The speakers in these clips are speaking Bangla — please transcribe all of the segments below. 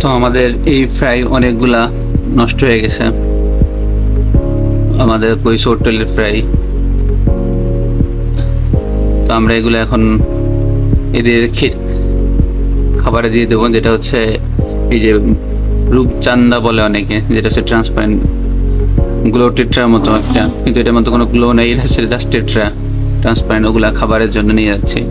তো আমাদের এই ফ্রাই অনেকগুলা নষ্ট হয়ে গেছে, আমাদের কইস হোটেলের ফ্রাই। তো আমরা এগুলো এখন এদের খাবারে দিয়ে দেবো, যেটা হচ্ছে এই যে রূপচান্দা বলে অনেকে, যেটা হচ্ছে ট্রান্সপারেন্ট গ্লো টেট্রার মতো একটা, কিন্তু এটার মতো কোনো গ্লো নেই, এটা হচ্ছে জাস্ট টেট্রা ট্রান্সপারেন্ট। ওগুলা খাবারের জন্য নিয়ে যাচ্ছি।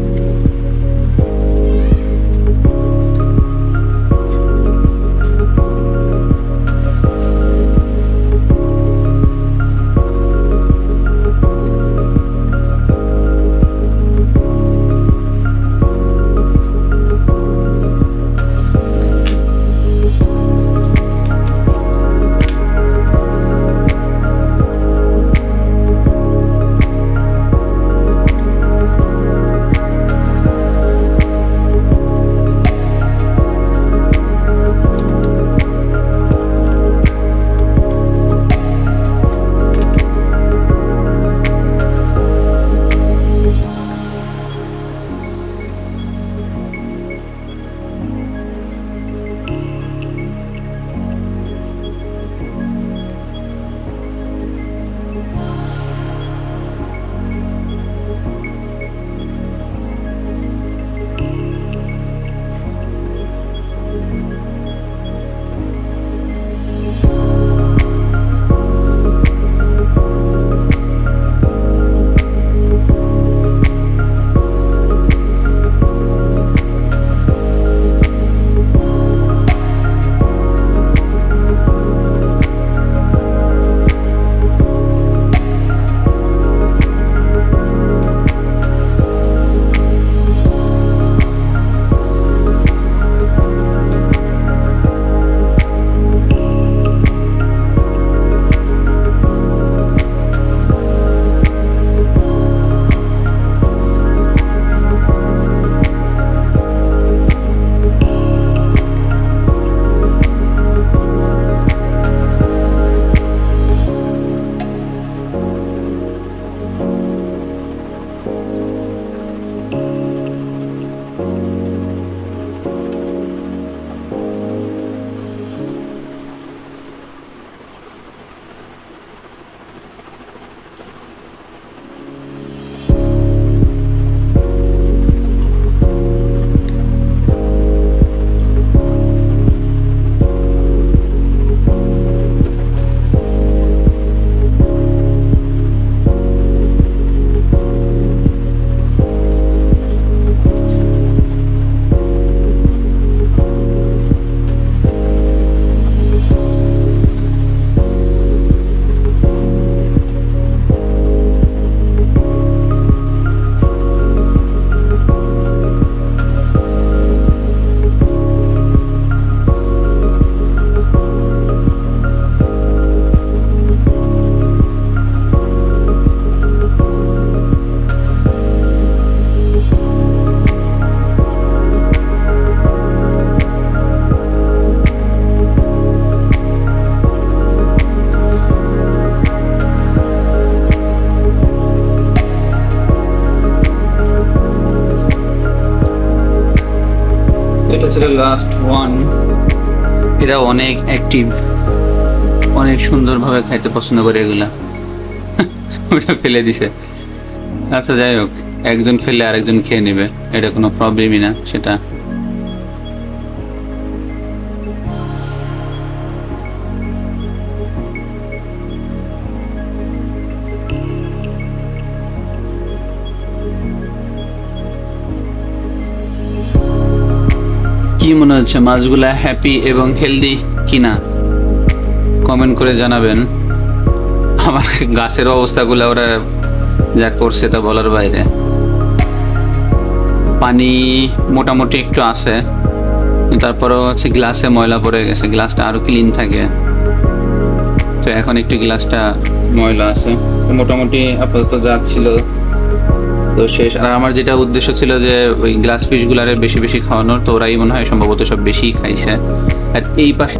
এটা ছিল লাস্ট ওয়ান। এরা অনেক অ্যাক্টিভ, অনেক সুন্দরভাবে খাইতে পছন্দ করে এগুলা। ওটা ফেলে দিছে। আচ্ছা যাই হোক, একজন ফেলে আরেকজন খেয়ে নেবে, এটা কোনো প্রবলেমই না সেটা। কি মনে হচ্ছে মাছগুলা হ্যাপি এবং হেলদি কিনা কমেন্ট করে জানাবেন। আমার গাছের অবস্থাগুলো ওরা যা করছে তা বলার বাইরে। পানি মোটামুটি একটু আছে, তারপরও হচ্ছে গ্লাসে ময়লা পড়ে গেছে, গ্লাসটা আরো ক্লিন থাকে। তো এখন একটু গ্লাসটা ময়লা আছে, মোটামুটি আপাতত যা ছিল তো শেষ। আর আমার যেটা উদ্দেশ্য ছিল যে ওই গ্লাস ফিশগুলারে বেশি বেশি খাওয়ানোর, তো ওরাই মনে হয় সম্ভবত সব বেশি খাইছে। আর এই পাশে